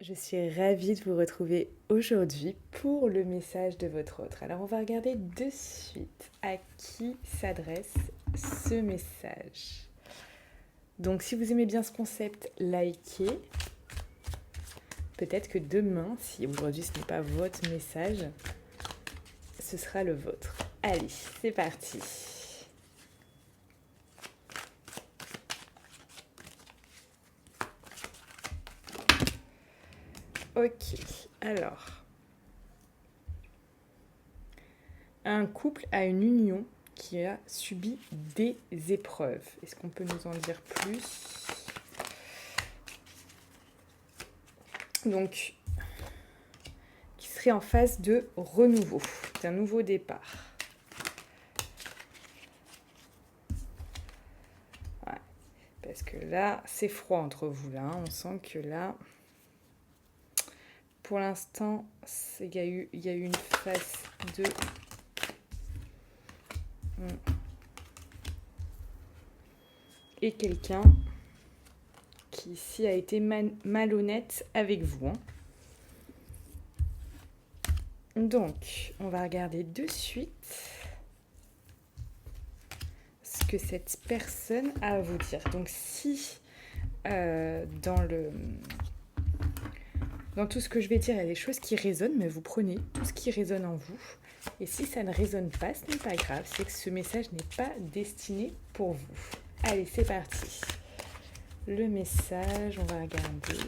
Je suis ravie de vous retrouver aujourd'hui pour le message de votre autre. Alors on va regarder de suite à qui s'adresse ce message. Donc si vous aimez bien ce concept, likez. Peut-être que demain, si aujourd'hui ce n'est pas votre message, ce sera le vôtre. Allez, c'est parti. Ok, alors. Un couple a une union qui a subi des épreuves. Est-ce qu'on peut nous en dire plus? Donc, qui serait en phase de renouveau, d'un nouveau départ. Ouais. Parce que là, c'est froid entre vous, là. On sent que là, pour l'instant, il y a eu une phase de... Et quelqu'un qui ici a été malhonnête avec vous. Hein. Donc, on va regarder de suite ce que cette personne a à vous dire. Donc, si dans tout ce que je vais dire, il y a des choses qui résonnent, mais vous prenez tout ce qui résonne en vous. Et si ça ne résonne pas, ce n'est pas grave, c'est que ce message n'est pas destiné pour vous. Allez, c'est parti. Le message, on va regarder.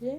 Ok.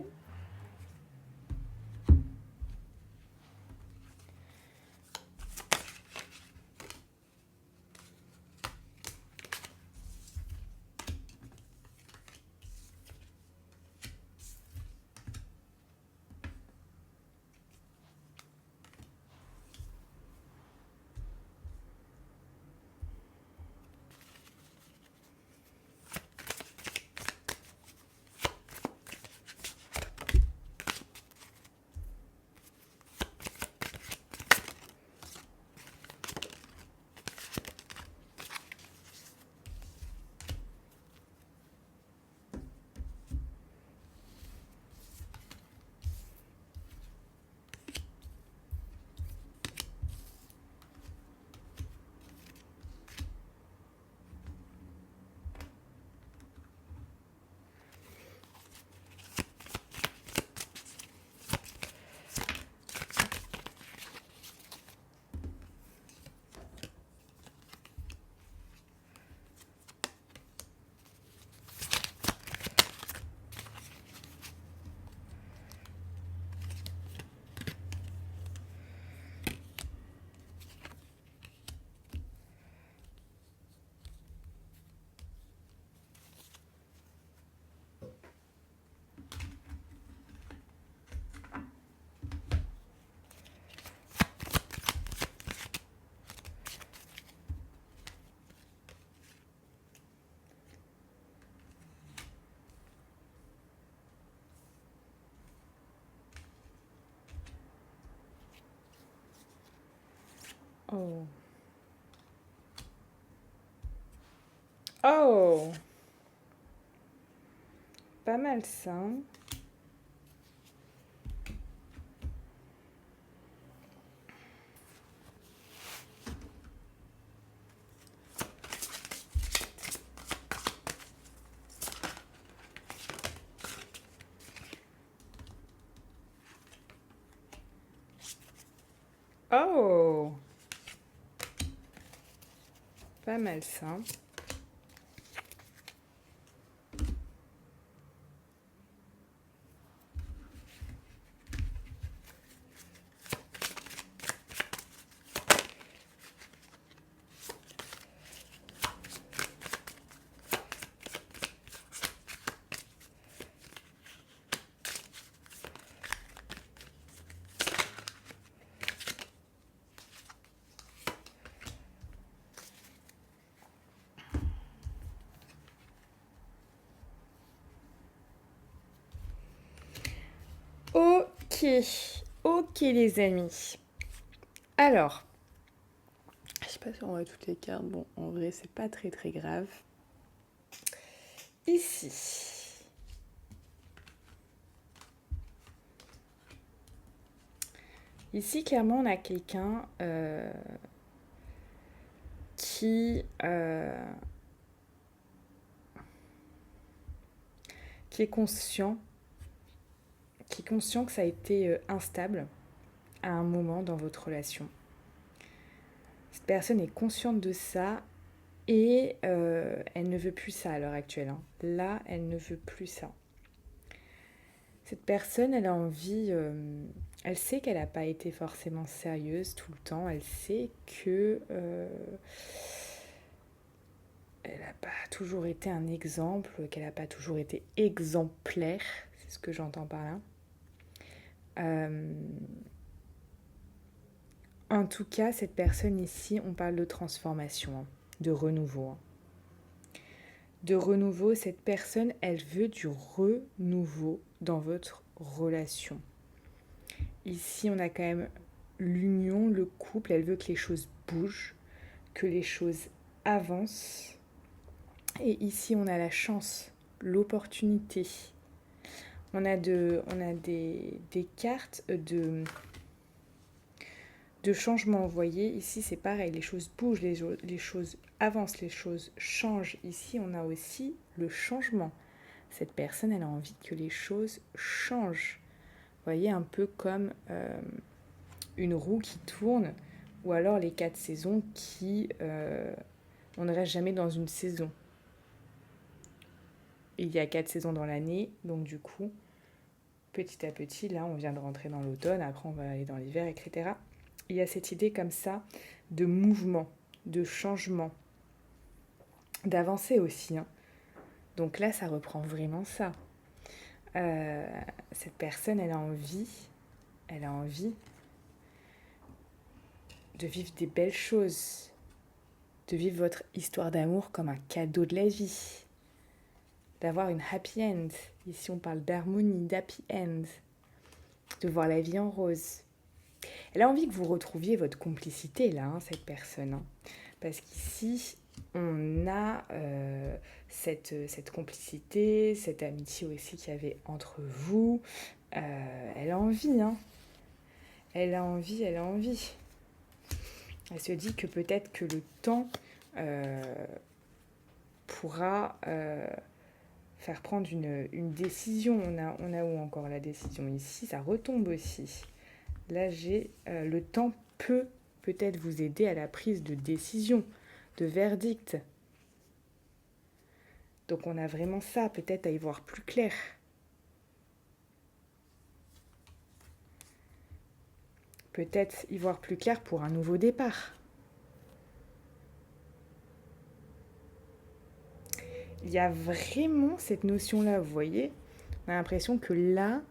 Oh. Oh. Pas mal ça. Hein. Oh. Pas mal ça. ok les amis. Alors, je sais pas si on voit toutes les cartes. Bon, en vrai, c'est pas très très grave. Ici. Ici, clairement, on a quelqu'un qui est conscient que ça a été instable à un moment dans votre relation. Cette personne est consciente de ça et elle ne veut plus ça à l'heure actuelle. Hein. Là, elle ne veut plus ça. Cette personne, elle a envie... elle sait qu'elle n'a pas été forcément sérieuse tout le temps. Elle sait que... elle n'a pas toujours été un exemple, qu'elle n'a pas toujours été exemplaire. C'est ce que j'entends par là. En tout cas, cette personne ici, on parle de transformation, hein, de renouveau. Hein. De renouveau, cette personne, elle veut du renouveau dans votre relation. Ici, on a quand même l'union, le couple, elle veut que les choses bougent, que les choses avancent. Et ici, on a la chance, l'opportunité. On a des cartes de changement. Vous voyez, ici, c'est pareil, les choses bougent, les choses avancent, les choses changent. Ici, on a aussi le changement. Cette personne, elle a envie que les choses changent. Vous voyez, un peu comme une roue qui tourne, ou alors les 4 saisons qui... on ne reste jamais dans une saison. Il y a 4 saisons dans l'année, donc du coup, petit à petit, là, on vient de rentrer dans l'automne, après on va aller dans l'hiver, etc. Il y a cette idée comme ça de mouvement, de changement, d'avancer aussi. Hein. Donc là, ça reprend vraiment ça. Cette personne, elle a envie de vivre des belles choses, de vivre votre histoire d'amour comme un cadeau de la vie, d'avoir une happy end. Ici, on parle d'harmonie, d'happy end, de voir la vie en rose. Elle a envie que vous retrouviez votre complicité, là, hein, cette personne. Hein. Parce qu'ici, on a cette complicité, cette amitié aussi qu'il y avait entre vous. Elle a envie, hein. Elle a envie. Elle se dit que peut-être que le temps pourra faire prendre une décision. On a où encore la décision? Ici, ça retombe aussi. Là, j'ai le temps peut peut-être vous aider à la prise de décision, de verdict. Donc on a vraiment ça, peut-être à y voir plus clair. Peut-être y voir plus clair pour un nouveau départ. Il y a vraiment cette notion-là, vous voyez. On a l'impression que là,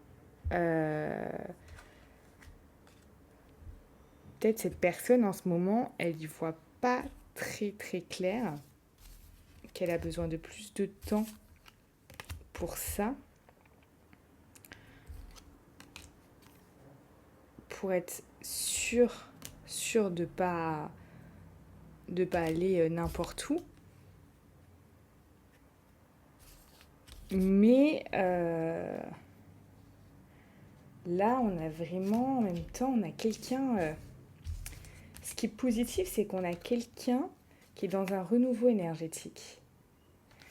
peut-être cette personne en ce moment, elle y voit pas très très clair, qu'elle a besoin de plus de temps pour ça, pour être sûr de pas aller n'importe où. Mais là, on a vraiment, en même temps, on a quelqu'un... ce qui est positif, c'est qu'on a quelqu'un qui est dans un renouveau énergétique.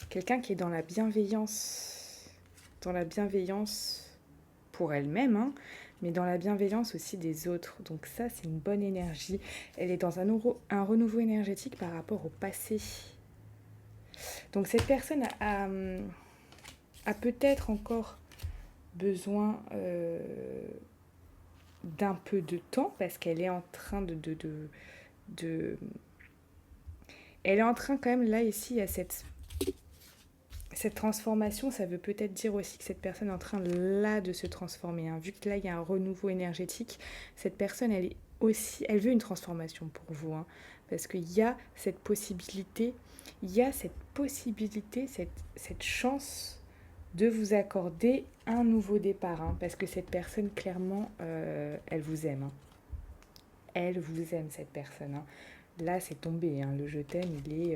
Quelqu'un qui est dans la bienveillance pour elle-même, hein, mais dans la bienveillance aussi des autres. Donc ça, c'est une bonne énergie. Elle est dans un renouveau énergétique par rapport au passé. Donc cette personne a peut-être encore besoin d'un peu de temps parce qu'elle est en train elle est en train quand même, là ici, il y a cette transformation. Ça veut peut-être dire aussi que cette personne est en train là de se transformer. Hein. Vu que là il y a un renouveau énergétique, cette personne elle veut une transformation pour vous. Hein, parce qu'il y a cette possibilité, cette chance de vous accorder un nouveau départ, hein, parce que cette personne, clairement, elle vous aime. Hein. Elle vous aime, cette personne. Hein. Là, c'est tombé. Hein. Le je t'aime, il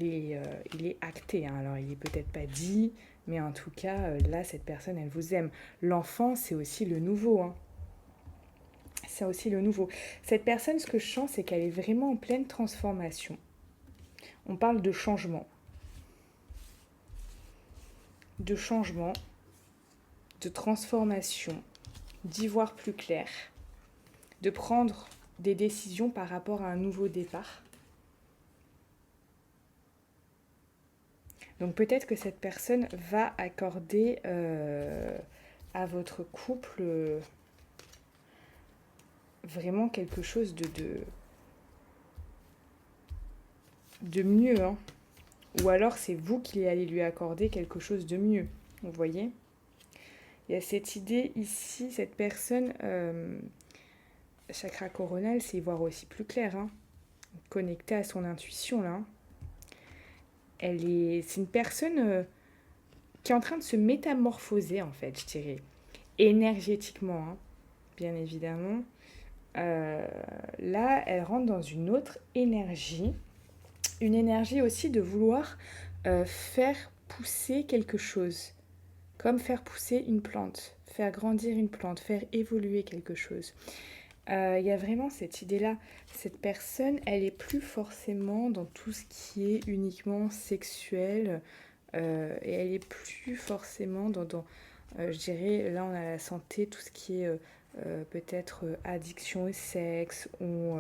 est acté. Hein. Alors, il est peut-être pas dit, mais en tout cas, là, cette personne, elle vous aime. L'enfant, c'est aussi le nouveau. Hein. C'est aussi le nouveau. Cette personne, ce que je sens, c'est qu'elle est vraiment en pleine transformation. On parle de changement. De changement, de transformation, d'y voir plus clair, de prendre des décisions par rapport à un nouveau départ. Donc peut-être que cette personne va accorder à votre couple vraiment quelque chose de mieux. Hein. Ou alors c'est vous qui allez lui accorder quelque chose de mieux. Vous voyez ? Il y a cette idée ici, cette personne, chakra coronal, c'est y voir aussi plus clair. Hein. Connectée à son intuition là. C'est une personne qui est en train de se métamorphoser en fait, je dirais, énergétiquement, hein, bien évidemment. Là, elle rentre dans une autre énergie, une énergie aussi de vouloir faire pousser quelque chose, comme faire pousser une plante, faire grandir une plante, faire évoluer quelque chose. Il y a vraiment cette idée-là. Cette personne, elle est plus forcément dans tout ce qui est uniquement sexuel, et elle est plus forcément dans je dirais, là on a la santé, tout ce qui est peut-être addiction au sexe ou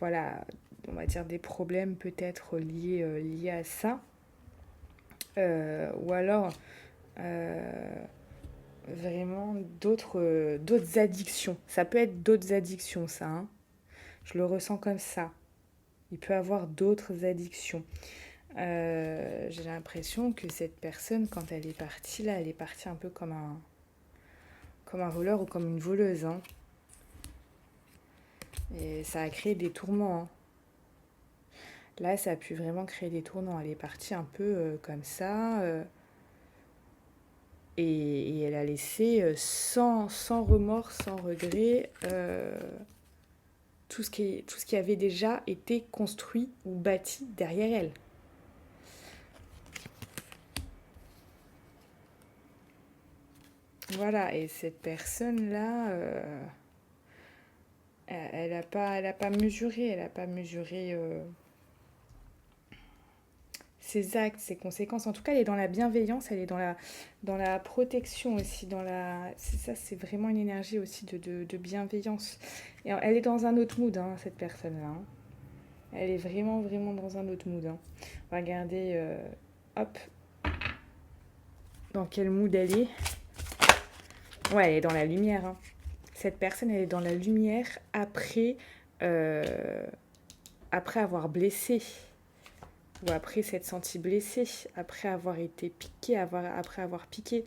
voilà, on va dire des problèmes peut-être liés à ça. Ou alors vraiment d'autres addictions. Ça peut être d'autres addictions, ça. Hein. Je le ressens comme ça. Il peut avoir d'autres addictions. J'ai l'impression que cette personne, quand elle est partie, là, elle est partie un peu comme un voleur ou comme une voleuse. Hein. Et ça a créé des tourments. Hein. Là, ça a pu vraiment créer des tourments. Elle est partie un peu comme ça. Et elle a laissé sans remords, sans regret, tout ce qui avait déjà été construit ou bâti derrière elle. Voilà, et cette personne-là, elle n'a pas mesuré ses actes, ses conséquences. En tout cas, elle est dans la bienveillance, elle est dans la protection aussi. C'est vraiment une énergie aussi de bienveillance. Et elle est dans un autre mood, hein, cette personne-là. Hein. Elle est vraiment, vraiment dans un autre mood. Hein. On va regarder, hop, dans quel mood elle est. Ouais, elle est dans la lumière. Hein. Cette personne, elle est dans la lumière après avoir blessé. Ou après s'être sentie blessée, après avoir été piquée, après avoir piqué.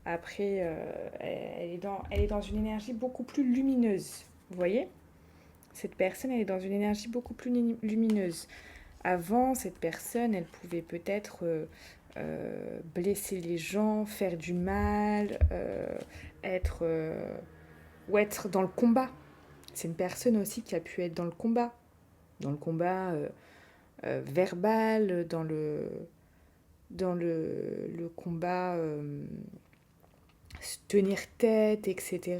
Après, elle est dans une énergie beaucoup plus lumineuse. Vous voyez ? Cette personne, elle est dans une énergie beaucoup plus lumineuse. Avant, cette personne, elle pouvait peut-être blesser les gens, faire du mal, ou être dans le combat. C'est une personne aussi qui a pu être dans le combat. Dans le combat verbal, dans le combat se tenir tête, etc.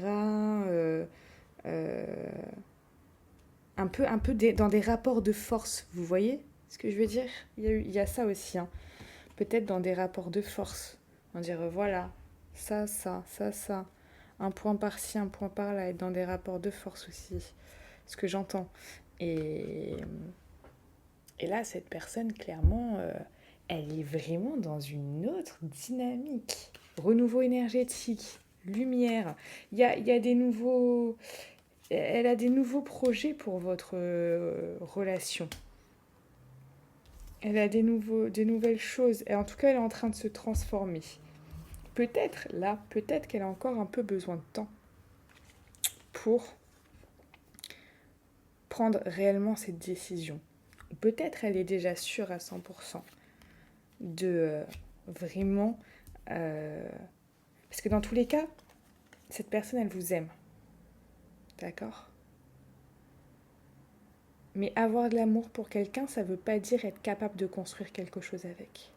Un peu dans des rapports de force, vous voyez ce que je veux dire ? Il y a ça aussi, hein. Peut-être dans des rapports de force. On dirait, voilà, ça. Un point par-ci, un point par-là, être dans des rapports de force aussi. Ce que j'entends. Et là, cette personne, clairement, elle est vraiment dans une autre dynamique. Renouveau énergétique, lumière. Il y a des nouveaux... Elle a des nouveaux projets pour votre relation. Elle a des nouvelles choses. Et en tout cas, elle est en train de se transformer. Peut-être qu'elle a encore un peu besoin de temps pour prendre réellement cette décision. Peut-être elle est déjà sûre à 100%. de vraiment... parce que dans tous les cas, cette personne, elle vous aime. D'accord ? Mais avoir de l'amour pour quelqu'un, ça ne veut pas dire être capable de construire quelque chose avec.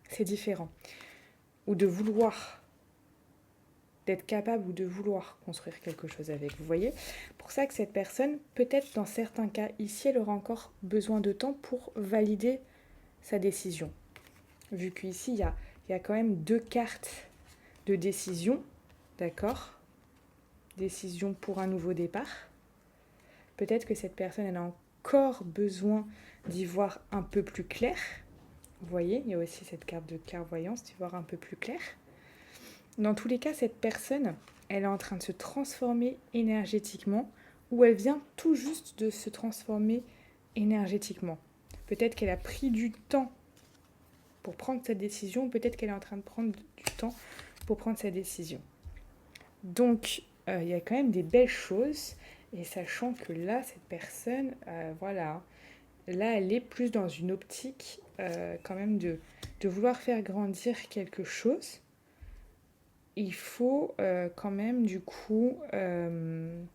C'est différent. Ou de vouloir, d'être capable ou de vouloir construire quelque chose avec. Vous voyez ? Pour ça que cette personne, peut-être dans certains cas, ici, elle aura encore besoin de temps pour valider sa décision. Vu qu'ici, il y a quand même 2 cartes de décision. D'accord ? Décision pour un nouveau départ. Peut-être que cette personne, elle a encore besoin d'y voir un peu plus clair. Vous voyez, il y a aussi cette carte de clairvoyance, d'y voir un peu plus clair. Dans tous les cas, cette personne, elle est en train de se transformer énergétiquement ou elle vient tout juste de se transformer énergétiquement. Peut-être qu'elle a pris du temps pour prendre sa décision, peut-être qu'elle est en train de prendre du temps pour prendre sa décision. Donc, il y a quand même des belles choses. Et sachant que là, cette personne, voilà, là, elle est plus dans une optique quand même de vouloir faire grandir quelque chose. Il faut quand même, du coup, on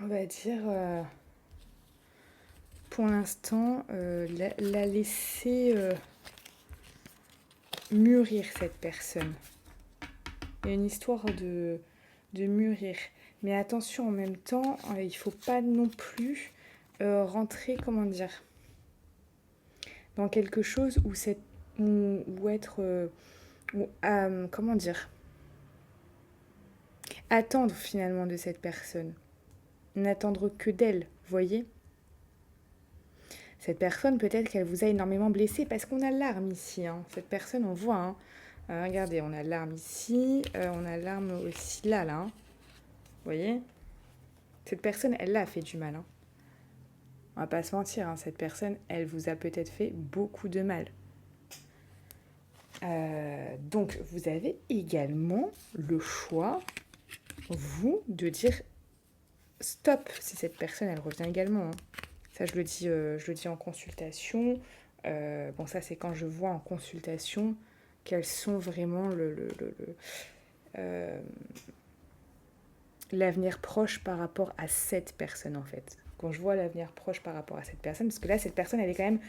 va dire, pour l'instant, la laisser mûrir, cette personne. Il y a une histoire de mûrir. Mais attention, en même temps, il ne faut pas non plus rentrer, comment dire, dans quelque chose où être... comment dire, attendre finalement de cette personne. N'attendre que d'elle, vous voyez ? Cette personne, peut-être qu'elle vous a énormément blessé parce qu'on a l'arme ici. Hein. Cette personne, on voit. Hein. Regardez, on a l'arme ici. On a l'arme aussi là. Hein. Vous voyez ? Cette personne, elle l'a fait du mal. Hein. On va pas se mentir. Hein. Cette personne, elle vous a peut-être fait beaucoup de mal. Donc, vous avez également le choix, vous, de dire stop si cette personne, elle revient également. Hein. Ça, je le dis en consultation. Bon, ça, c'est quand je vois en consultation quels sont vraiment l'avenir proche par rapport à cette personne, en fait. Quand je vois l'avenir proche par rapport à cette personne, parce que là, cette personne, elle est quand même...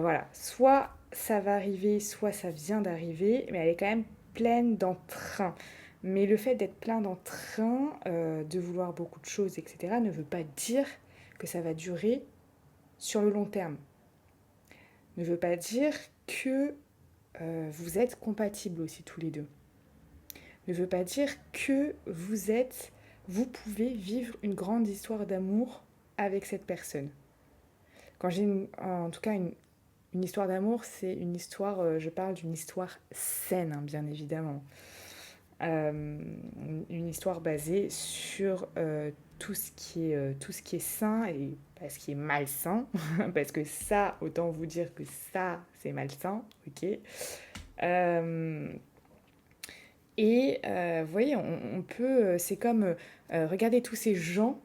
voilà, soit ça va arriver, soit ça vient d'arriver, mais elle est quand même pleine d'entrain. Mais le fait d'être plein d'entrain, de vouloir beaucoup de choses, etc., ne veut pas dire que ça va durer sur le long terme. Ne veut pas dire que vous êtes compatibles aussi tous les deux. Ne veut pas dire que vous pouvez vivre une grande histoire d'amour avec cette personne. Quand j'ai en tout cas une histoire d'amour, c'est une histoire, je parle d'une histoire saine, hein, bien évidemment. Une histoire basée sur tout ce qui est sain et pas ce qui est malsain, parce que ça, autant vous dire que ça, c'est malsain, ok. Vous voyez, on peut, c'est comme, regardez tous ces gens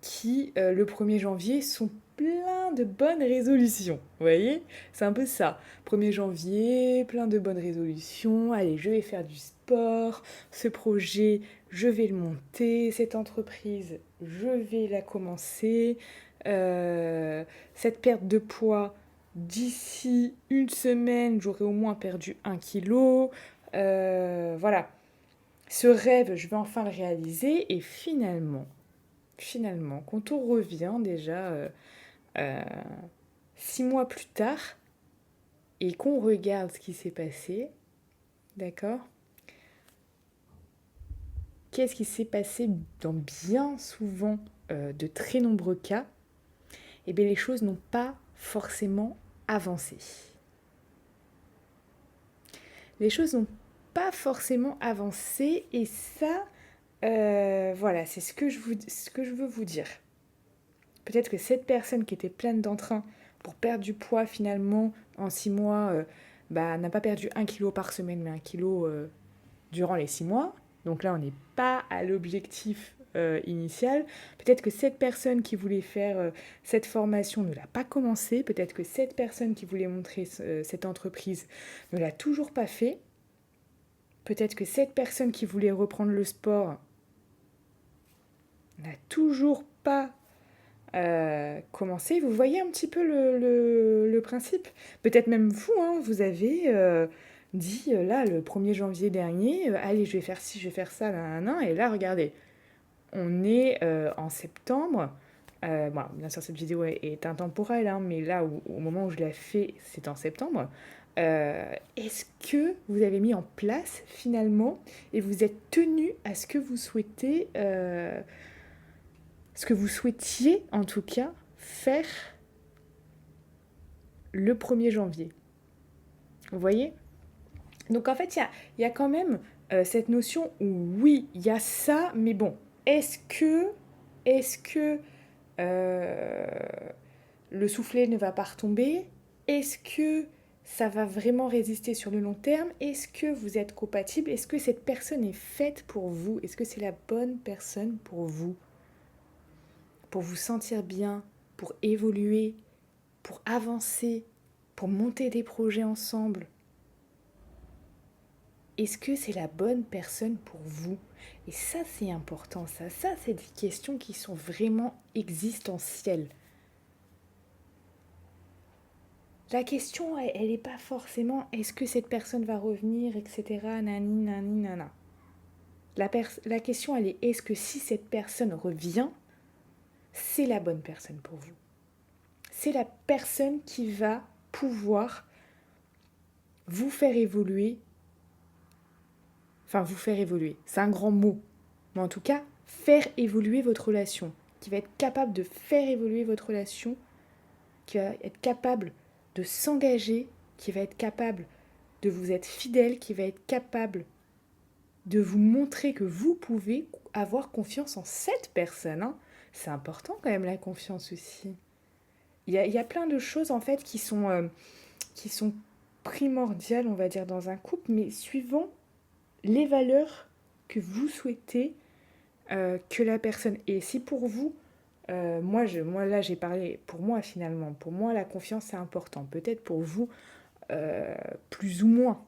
qui, le 1er janvier, sont plein de bonnes résolutions. Vous voyez ? C'est un peu ça. 1er janvier, plein de bonnes résolutions. Allez, je vais faire du sport. Ce projet, je vais le monter. Cette entreprise, je vais la commencer. Cette perte de poids, d'ici une semaine, j'aurai au moins perdu 1 kilo. Voilà. Ce rêve, je vais enfin le réaliser. Et finalement, quand on revient déjà 6 mois plus tard et qu'on regarde ce qui s'est passé, d'accord ? Qu'est-ce qui s'est passé dans bien souvent de très nombreux cas ? Eh bien, les choses n'ont pas forcément avancé. Les choses n'ont pas forcément avancé et ça, voilà, c'est ce que je veux vous dire. Peut-être que cette personne qui était pleine d'entrain pour perdre du poids finalement en 6 mois, n'a pas perdu 1 kilo par semaine, mais 1 kilo durant les 6 mois. Donc là, on n'est pas à l'objectif initial. Peut-être que cette personne qui voulait faire cette formation ne l'a pas commencé. Peut-être que cette personne qui voulait montrer cette entreprise ne l'a toujours pas fait. Peut-être que cette personne qui voulait reprendre le sport n'a toujours pas commencé. Vous voyez un petit peu le principe. Peut-être même vous, vous avez dit, là, le 1er janvier dernier, allez, je vais faire ci, je vais faire ça, nanana, et là, regardez, on est en septembre. Bon, bien sûr, cette vidéo est intemporelle, mais là, au moment où je la fais, c'est en septembre. Est-ce que vous avez mis en place, finalement, et vous êtes tenu à ce que vous souhaitez... ce que vous souhaitiez, en tout cas, faire le 1er janvier. Vous voyez ? Donc, en fait, il y a quand même cette notion où, oui, il y a ça, mais bon, est-ce que le soufflet ne va pas retomber ? Est-ce que ça va vraiment résister sur le long terme ? Est-ce que vous êtes compatible ? Est-ce que cette personne est faite pour vous ? Est-ce que c'est la bonne personne pour vous ? Pour vous sentir bien, pour évoluer, pour avancer, pour monter des projets ensemble. Est-ce que c'est la bonne personne pour vous ? Et ça, c'est important, ça. Ça, c'est des questions qui sont vraiment existentielles. La question, elle n'est pas forcément est-ce que cette personne va revenir, etc. Nani, nani, nana. La question, elle est est-ce que si cette personne revient, c'est la bonne personne pour vous ? C'est la personne qui va pouvoir vous faire évoluer. Enfin, vous faire évoluer, c'est un grand mot. Mais en tout cas, faire évoluer votre relation. Qui va être capable de faire évoluer votre relation. Qui va être capable de s'engager. Qui va être capable de vous être fidèle. Qui va être capable de vous montrer que vous pouvez avoir confiance en cette personne. C'est important quand même la confiance aussi. Il y a plein de choses en fait qui sont primordiales, on va dire, dans un couple, mais suivant les valeurs que vous souhaitez que la personne ait. Si pour vous, moi là j'ai parlé pour moi finalement, pour moi la confiance c'est important, peut-être pour vous plus ou moins.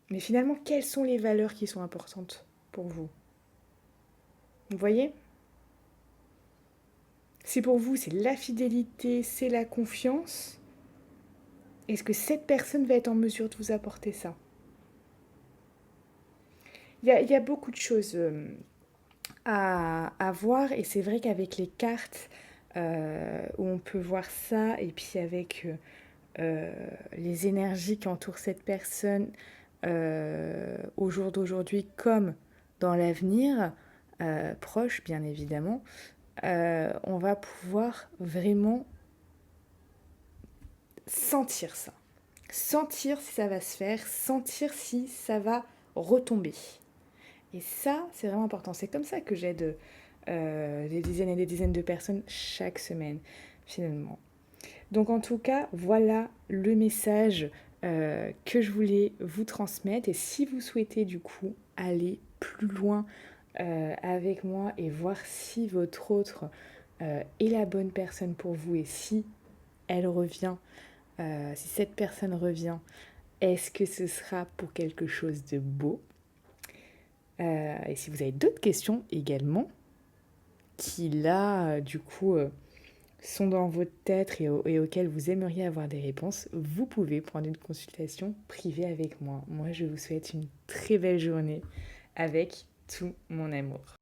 Mais finalement, quelles sont les valeurs qui sont importantes pour vous ? Vous voyez ? Si pour vous c'est la fidélité, c'est la confiance, est-ce que cette personne va être en mesure de vous apporter ça ? Il y a beaucoup de choses à voir, et c'est vrai qu'avec les cartes, où on peut voir ça, et puis avec les énergies qui entourent cette personne au jour d'aujourd'hui comme dans l'avenir, proche bien évidemment, on va pouvoir vraiment sentir ça. Sentir si ça va se faire, sentir si ça va retomber. Et ça, c'est vraiment important. C'est comme ça que j'aide des dizaines et des dizaines de personnes chaque semaine, finalement. Donc en tout cas, voilà le message que je voulais vous transmettre. Et si vous souhaitez du coup aller plus loin avec moi et voir si votre autre est la bonne personne pour vous et si elle revient, si cette personne revient, est-ce que ce sera pour quelque chose de beau ? Et si vous avez d'autres questions également, qui là, du coup, sont dans votre tête et auxquelles vous aimeriez avoir des réponses, vous pouvez prendre une consultation privée avec moi. Moi, je vous souhaite une très belle journée avec tout mon amour.